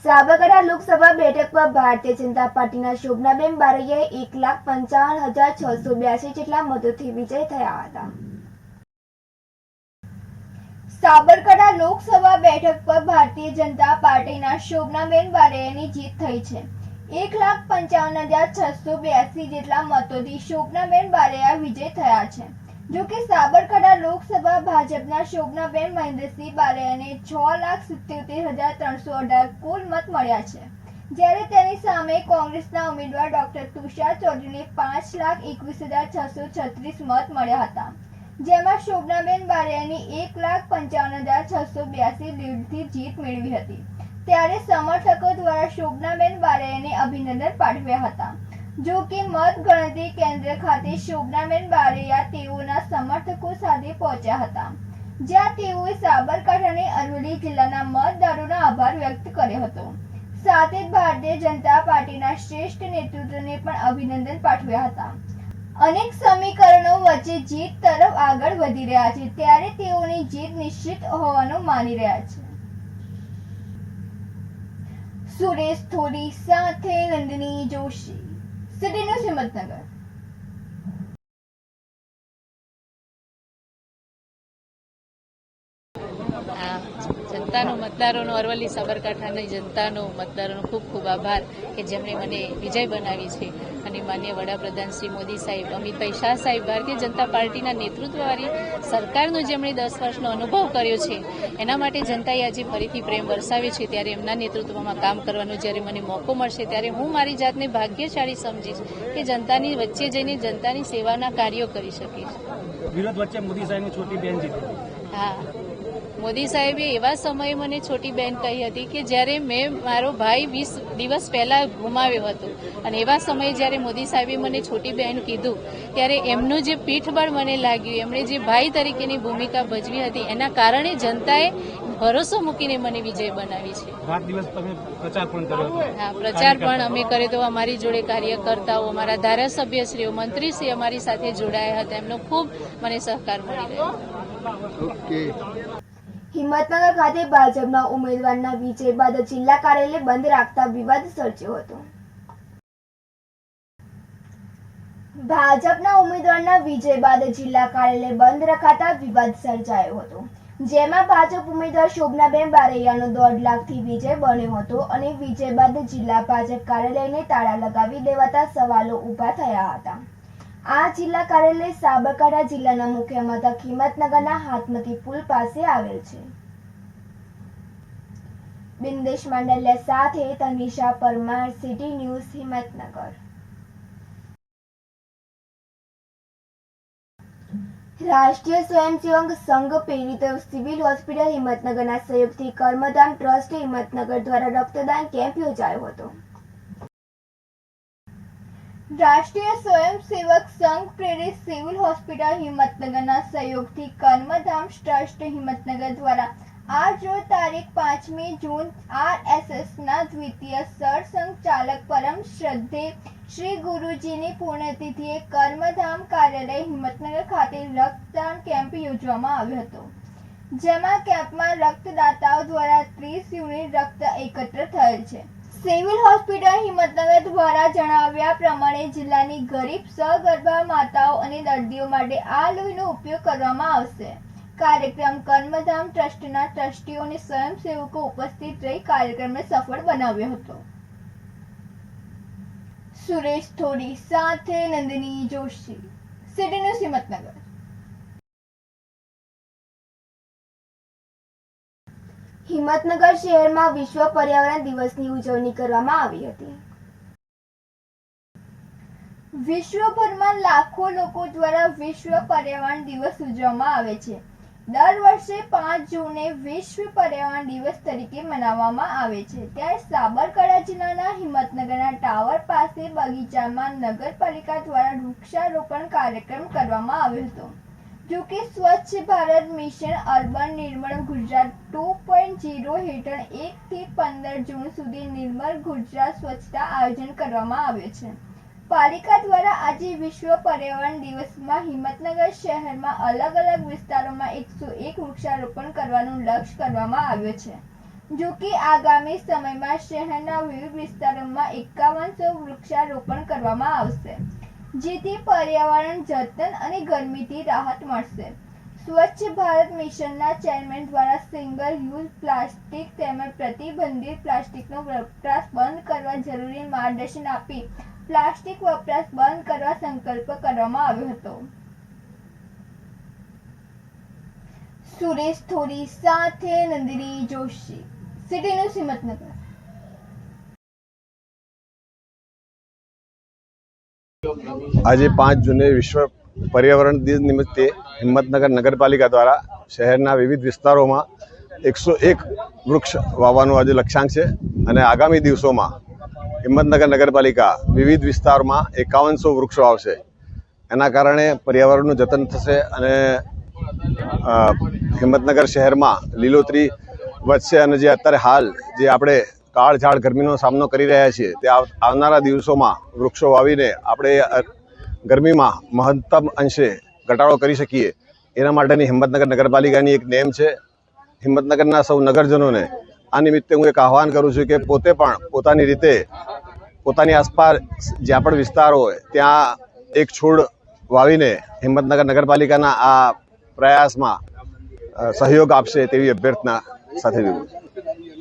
સાબરકાંઠા લોકસભા બેઠક પર ભારતીય જનતા પાર્ટીના શોભનાબેન બારૈયાએ 1,55,682 જેટલા મતોથી વિજય થયા હતા। સાબરકાંઠા લોકસભા બેઠક પર ભારતીય જનતા પાર્ટીના શોભનાબેન બારૈયાની જીત થઈ છે। 1,55,682 જેટલા મતોથી શોભનાબેન બારૈયા વિજય થયા છે। જો કે સાબરકાંઠા લોકસભા ભાજપના શોભનાબેન મહેન્દ્રસિંહ બારૈયાને 6,77,318 કુલ મત મળ્યા છે, જ્યારે તેની સામે કોંગ્રેસના ઉમેદવાર ડોક્ટર તુષાર ચૌધરીને 5,21,636 મત મળ્યા હતા, જેમાં શોભનાબેન બારૈયાની 1,55,682 લીડથી જીત મેળવી હતી। ત્યારે સમર્થકો દ્વારા શોભનાબેન બારૈયાને અભિનંદન પાઠવ્યા હતા। જો કે મત ગણતરી કેન્દ્ર ખાતે શોભનાબેન બારૈયા તેઓના સમર્થકો સાથે પહોંચ્યા હતા, જ્યાં તેઓએ સાબરકાંઠા અને અરવલ્લી જિલ્લાના મતદારોનો આભાર વ્યક્ત કર્યો હતો। સાથે જ ભારતીય જનતા પાર્ટીના શ્રેષ્ઠ નેતૃત્વને પણ અભિનંદન પાઠવ્યા હતા। અનેક સમીકરણો વચ્ચે જીત તરફ આગળ વધી રહ્યા છે, ત્યારે તેઓની જીત નિશ્ચિત હોવાનું માની રહ્યા છે। સુરેશ થોરી સાથે નંદિની જોશી, સિટી ન્યૂઝ હિંમતનગર। જનતાનો મતદારોનો અરવલ્લી સાબરકાંઠાની જનતાનો મતદારોનો ખૂબ ખૂબ આભાર કે જેમણે મને વિજય બનાવી છે। અને માનનીય વડાપ્રધાન શ્રી મોદી સાહેબ, અમિતભાઈ શાહ સાહેબ, ભારતીય જનતા પાર્ટીના નેતૃત્વવાળી સરકારનો જેમણે 10 વર્ષનો અનુભવ કર્યો છે, એના માટે જનતાએ આજે ફરીથી પ્રેમ વરસાવ્યો છે। ત્યારે એમના નેતૃત્વમાં કામ કરવાનો જ્યારે મને મોકો મળશે, ત્યારે હું મારી જાતને ભાગ્યશાળી સમજીશ કે જનતાની વચ્ચે જઈને જનતાની સેવાના કાર્યો કરી શકીશ। વિરોધ વચ્ચે મોદી સાહેબની છોટી બહેન જીતી। હા, મોદી સાહેબે એવા સમયે મને છોટી બહેન કહી હતી કે જ્યારે મેં મારો ભાઈ 20 દિવસ પહેલા ગુમાવ્યો હતો, અને એવા સમયે જ્યારે મોદી સાહેબે મને છોટી બહેન કીધું, ત્યારે એમનું જે પીઠબળ મને લાગ્યું, એમણે જે ભાઈ તરીકેની ભૂમિકા ભજવી હતી, એના કારણે જનતાએ ભરોસો મૂકીને મને વિજય બનાવી છે। રાત દિવસ તમે પ્રચાર પણ કર્યો? હા, પ્રચાર પણ અમે કર્યો તો અમારી જોડે કાર્યકર્તાઓ, અમારા ધારાસભ્યશ્રીઓ, મંત્રીશ્રી અમારી સાથે જોડાયા હતા, એમનો ખૂબ મને સહકાર મળી રહ્યો। હિંમતનગર ખાતે ભાજપના ઉમેદવારના વિજય બાદ જિલ્લા કાર્યાલય બંધ રાખતા વિવાદ સર્જ્યો હતો। ભાજપના ઉમેદવારના વિજય બાદ જિલ્લા કાર્યાલય બંધ રખાતા વિવાદ સર્જાયો હતો, જેમાં ભાજપ ઉમેદવાર શોભનાબેન બારૈયાનો 1.5 લાખથી વિજય બન્યો હતો, અને વિજય બાદ જિલ્લા ભાજપ કાર્યાલયને તાળા લગાવી દેવાતા સવાલો ઉભા થયા હતા। આ જિલ્લા કાર્યાલય સાબરકાંઠા જિલ્લાના મુખ્ય મથક હિંમતનગરના હાથમતી પુલ પાસે આવેલ છે। બિંદેશ માંડલિયા સાથે તનિષા પરમાર, સિટી ન્યૂઝ હિંમતનગર। રાષ્ટ્રીય સ્વયંસેવક સંઘ પ્રેરિત સિવિલ હોસ્પિટલ હિંમતનગરના સહયોગથી કર્મધામ ટ્રસ્ટ હિંમતનગર દ્વારા રક્તદાન કેમ્પ યોજાયો હતો। રાષ્ટ્રીય સ્વયંસેવક સંઘ પ્રેરિત સિવિલ હોસ્પિટલ હિંમતનગરના સહયોગથી કર્મધામ ટ્રસ્ટ હિંમતનગર દ્વારા આજ રોજ તારીખ 5મી જૂન RSSના દ્વિતીય સરસંઘચાલક પરમ શ્રદ્ધેય શ્રી ગુરુજીની પુણ્યતિથિએ કર્મધામ કાર્યાલય હિંમતનગર ખાતે રક્તદાન કેમ્પ યોજવામાં આવ્યો હતો, જેમાં કેમ્પમાં રક્તદાતાઓ દ્વારા 30 યુનિટ રક્ત એકત્ર થયેલ છે। સિવિલ હોસ્પિટલ હિંમતનગર દ્વારા જણાવ્યા પ્રમાણે જિલ્લાની ગરીબ સગર્ભા માતાઓ અને દર્દીઓ માટે આ લોહીનો ઉપયોગ કરવામાં આવશે। કાર્યક્રમ કર્મધામ ટ્રસ્ટના ટ્રસ્ટીઓ અને સ્વયંસેવકો ઉપસ્થિત રહી કાર્યક્રમને સફળ બનાવ્યો હતો। સુરેશ થોરી સાથે નંદિની જોશી, સિટી ન્યૂઝ હિંમતનગર। હિંમતનગર શહેરમાં વિશ્વ પર્યાવરણ દિવસની ઉજવણી કરવામાં આવી હતી। વિશ્વભરમાં લાખો લોકો દ્વારા વિશ્વ પર્યાવરણ દિવસ ઉજવવામાં આવે છે। દર વર્ષે 5 જૂને વિશ્વ પર્યાવરણ દિવસ તરીકે મનાવવામાં આવે છે। ત્યારે સાબરકાંઠા જિલ્લાના હિંમતનગરના ટાવર પાસે બગીચામાં નગરપાલિકા દ્વારા વૃક્ષારોપણ કાર્યક્રમ કરવામાં આવ્યો હતો। જો કે સ્વચ્છ ભારત મિશન અર્બન નિર્મળ ગુજરાત 2.0 હેઠળ 1 થી 15 જૂન સુધી નિર્મળ ગુજરાત સ્વચ્છતા આયોજન કરવામાં આવ્યું છે। પાલિકા દ્વારા આજે વિશ્વ પર્યાવરણ દિવસમાં હિંમતનગર શહેરમાં અલગ અલગ વિસ્તારોમાં 101 વૃક્ષારોપણ કરવાનું લક્ષ્ય કરવામાં આવ્યું છે। જો કે આગામી સમયમાં શહેરના વિવિધ વિસ્તારોમાં 5100 વૃક્ષારોપણ કરવામાં આવશે, જેથી પર્યાવરણ જતન અને ગરમીથી રાહત મળશે. સ્વચ્છ ભારત મિશનના ચેરમેન દ્વારા સિંગલ યુઝ પ્લાસ્ટિક તેમજ પ્રતિબંધિત પ્લાસ્ટિકનો વપરાશ બંધ કરવા જરૂરી માર્ગદર્શન આપી પ્લાસ્ટિક વપરાશ બંધ કરવા સંકલ્પ કરવામાં આવ્યો હતો. સુરેશ થોરી સાથે નંદિની જોશી, સિટી ન્યૂઝ હિંમતનગર. આજે 5 જૂને વિશ્વ પર્યાવરણ દિન નિમિત્તે હિંમતનગર નગરપાલિકા દ્વારા શહેરના વિવિધ વિસ્તારોમાં 101 વૃક્ષ વાવવાનું આજે લક્ષ્યાંક છે અને આગામી દિવસોમાં હિંમતનગર નગરપાલિકા વિવિધ વિસ્તારમાં 5100 વૃક્ષો વાવશે. એના કારણે પર્યાવરણનું જતન થશે અને હિંમતનગર શહેરમાં લીલોતરી વધશે અને જે અત્યારે હાલ જે આપણે કાળઝાળ ગરમીનો સામનો કરી રહ્યા છીએ તે આવનારા દિવસોમાં વૃક્ષો વાવીને આપણે ગરમીમાં મહત્તમ અંશે ઘટાડો કરી શકીએ. એના માટેની હિંમતનગર નગરપાલિકાની એક નેમ છે. હિંમતનગરના સૌ નગરજનોને આ નિમિત્તે હું એક આહ્વાન કરું છું કે પોતે પણ પોતાની રીતે પોતાની આસપાસ જ્યાં પણ વિસ્તાર હોય ત્યાં એક છોડ વાવીને હિંમતનગર નગરપાલિકાના આ પ્રયાસમાં સહયોગ આપશે તેવી અભ્યર્થના સાથે વિનંતી.